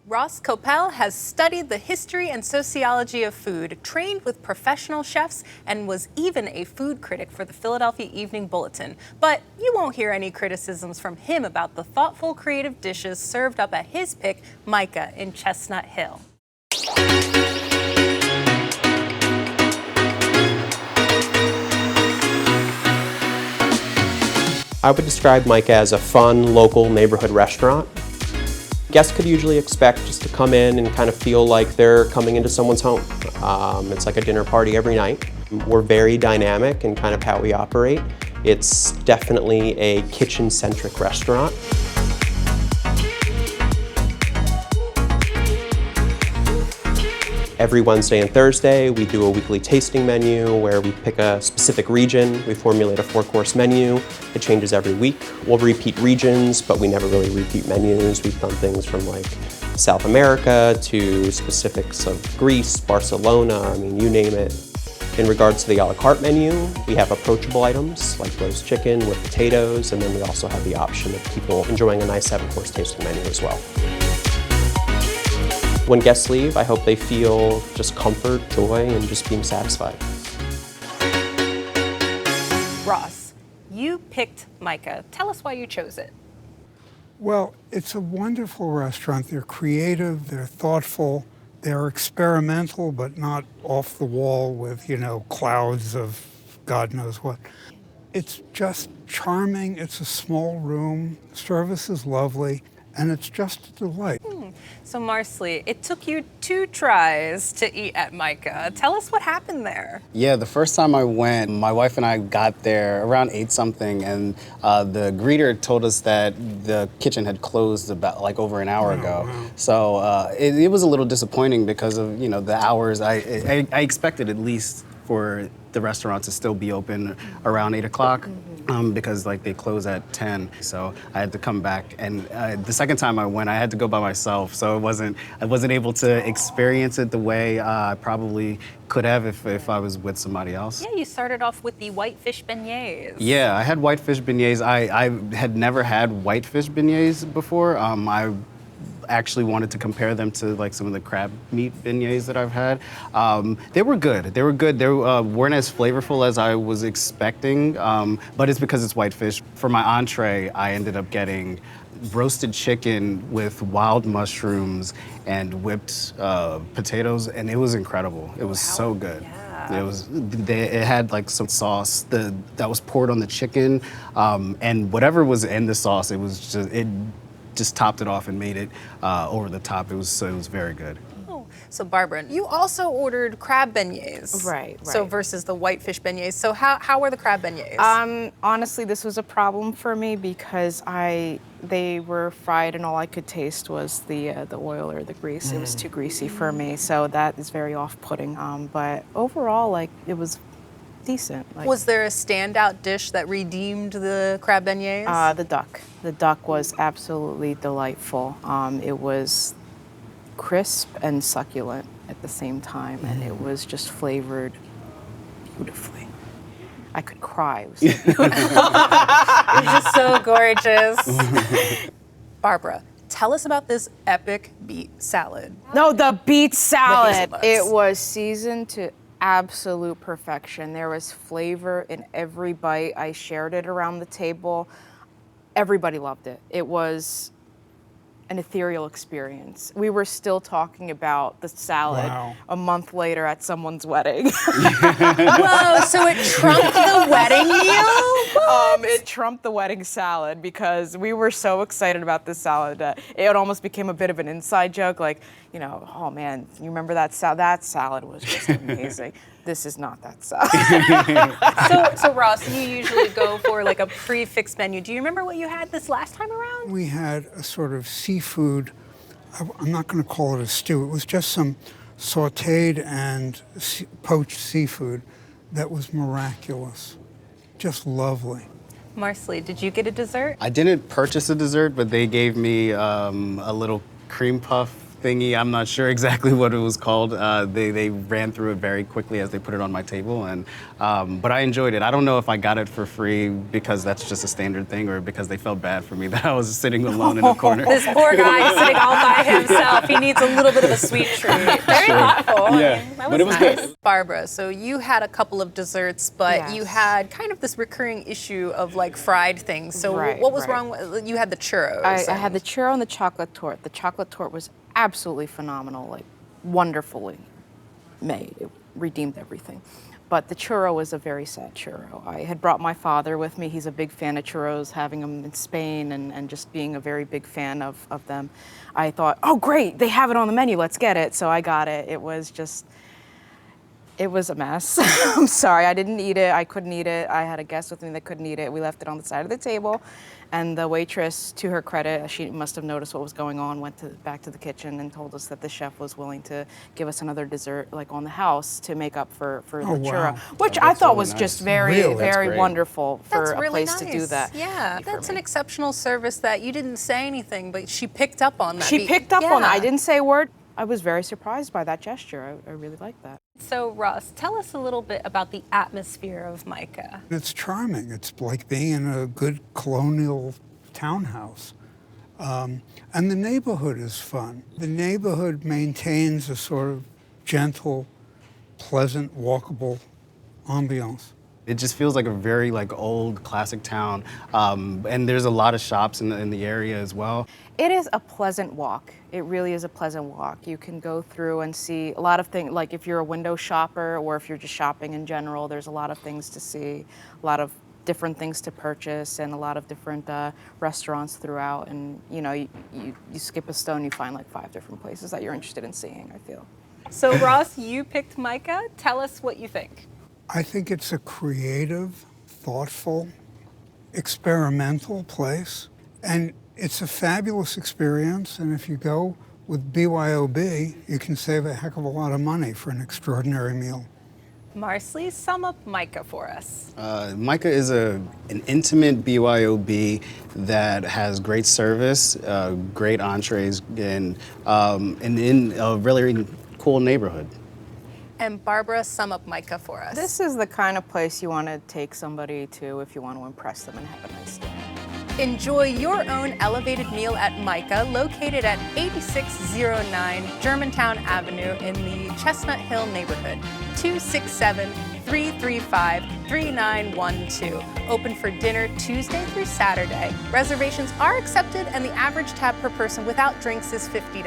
Ross Koppel has studied the history and sociology of food, trained with professional chefs, and was even a food critic for the Philadelphia Evening Bulletin. But you won't hear any criticisms from him about the thoughtful, creative dishes served up at his pick, Mica in Chestnut Hill. I would describe Mica as a fun, local neighborhood restaurant. Guests could usually expect just to come in and kind of feel like they're coming into someone's home. It's like a dinner party every night. We're very dynamic in kind of how we operate. It's definitely a kitchen-centric restaurant. Every Wednesday and Thursday, we do a weekly tasting menu where we pick a specific region. We formulate a 4-course menu. It changes every week. We'll repeat regions, but we never really repeat menus. We've done things from like South America to specifics of Greece, Barcelona, I mean, you name it. In regards to the a la carte menu, we have approachable items like roast chicken with potatoes, and then we also have the option of people enjoying a nice 7-course tasting menu as well. When guests leave, I hope they feel just comfort, joy, and just being satisfied. Ross, you picked Mica. Tell us why you chose it. Well, it's a wonderful restaurant. They're creative, they're thoughtful, they're experimental, but not off the wall with, clouds of God knows what. It's just charming. It's a small room. Service is lovely. And it's just a delight. So Marcely, it took you 2 tries to eat at Mica. Tell us what happened there. Yeah, the first time I went, my wife and I got there around 8-something, and the greeter told us that the kitchen had closed about over an hour ago. Wow. So it was a little disappointing because of the hours. I expected at least for the restaurant to still be open around 8 o'clock. Because they close at 10, so I had to come back. And the second time I went, I had to go by myself, so I wasn't able to experience it the way I probably could have if I was with somebody else. Yeah, you started off with the whitefish beignets. Yeah, I had whitefish beignets. I had never had whitefish beignets before. I actually wanted to compare them to some of the crab meat beignets that I've had. They were good. They weren't as flavorful as I was expecting, but it's because it's whitefish. For my entree, I ended up getting roasted chicken with wild mushrooms and whipped potatoes, and it was incredible. It was so good. Yeah. It had some sauce that was poured on the chicken, and whatever was in the sauce, it just topped it off and made it over the top. It was very good. Oh, so Barbara, you also ordered crab beignets. Right. So versus the whitefish beignets. So how were the crab beignets? Honestly, this was a problem for me because they were fried and all I could taste was the oil or the grease. It was too greasy for me, so that is very off-putting. But overall, it was decent. Was there a standout dish that redeemed the crab beignets? The duck. The duck was absolutely delightful. It was crisp and succulent at the same time, and it was just flavored beautifully. I could cry. It was so beautiful. It was just so gorgeous. Barbara, tell us about this epic beet salad. No, the beet salad. hazelnuts. It was seasoned to absolute perfection. There was flavor in every bite. I shared it around the table. Everybody loved it. It was an ethereal experience. We were still talking about the salad a month later at someone's wedding. Whoa, so it trumped the wedding meal? It trumped the wedding salad because we were so excited about this salad. It almost became a bit of an inside joke, oh man, you remember that salad? That salad was just amazing. This is not that salad. So Ross, you usually go for a prefix menu. Do you remember what you had this last time around? We had a sort of seafood, I'm not going to call it a stew, it was just some sauteed and poached seafood that was miraculous. Just lovely. Marcely, did you get a dessert? I didn't purchase a dessert, but they gave me a little cream puff thingy. I'm not sure exactly what it was called. They ran through it very quickly as they put it on my table, and but I enjoyed it. I don't know if I got it for free because that's just a standard thing, or because they felt bad for me that I was sitting alone in a corner. This poor guy sitting all by himself. He needs a little bit of a sweet treat. Very thoughtful. Yeah, but it was nice. good. Barbara, so you had a couple of desserts, but you Yes. had kind of this recurring issue of like fried things. So Right, what was right. wrong with, you had the churros. I had the churro and the chocolate torte. The chocolate torte was absolutely phenomenal, like wonderfully made. It redeemed everything. But the churro was a very sad churro. I had brought my father with me. He's a big fan of churros, having them in Spain and just being a very big fan of them. I thought, oh great, they have it on the menu, let's get it. So I got it. It was a mess. I'm sorry, I didn't eat it. I couldn't eat it. I had a guest with me that couldn't eat it. We left it on the side of the table. And the waitress, to her credit, she must have noticed what was going on, went back to the kitchen and told us that the chef was willing to give us another dessert, like on the house, to make up for the churro, which I thought was just very, Really? That's very great. wonderful for That's a really place nice. to do that. Yeah, for that's me. an exceptional service that you didn't say anything, but she picked up on that. She picked up on it. I Yeah. didn't say a word. I was very surprised by that gesture. I really liked that. So Ross, tell us a little bit about the atmosphere of Mica. It's charming. It's like being in a good colonial townhouse. And the neighborhood is fun. The neighborhood maintains a sort of gentle, pleasant, walkable ambiance. It just feels like a very old classic town, and there's a lot of shops in the area as well. It is a pleasant walk. It really is a pleasant walk. You can go through and see a lot of things, like if you're a window shopper or if you're just shopping in general, there's a lot of things to see, a lot of different things to purchase, and a lot of different restaurants throughout. And you skip a stone, you find like 5 different places that you're interested in seeing, I feel. So Ross, you picked Mica. Tell us what you think. I think it's a creative, thoughtful, experimental place. And it's a fabulous experience. And if you go with BYOB, you can save a heck of a lot of money for an extraordinary meal. Marcely, sum up Mica for us. Mica is an intimate BYOB that has great service, great entrees, and in a really cool neighborhood. And Barbara, sum up Mica for us. This is the kind of place you want to take somebody to if you want to impress them and have a nice day. Enjoy your own elevated meal at Mica, located at 8609 Germantown Avenue in the Chestnut Hill neighborhood, 267-335-3912. Open for dinner Tuesday through Saturday. Reservations are accepted, and the average tab per person without drinks is $50.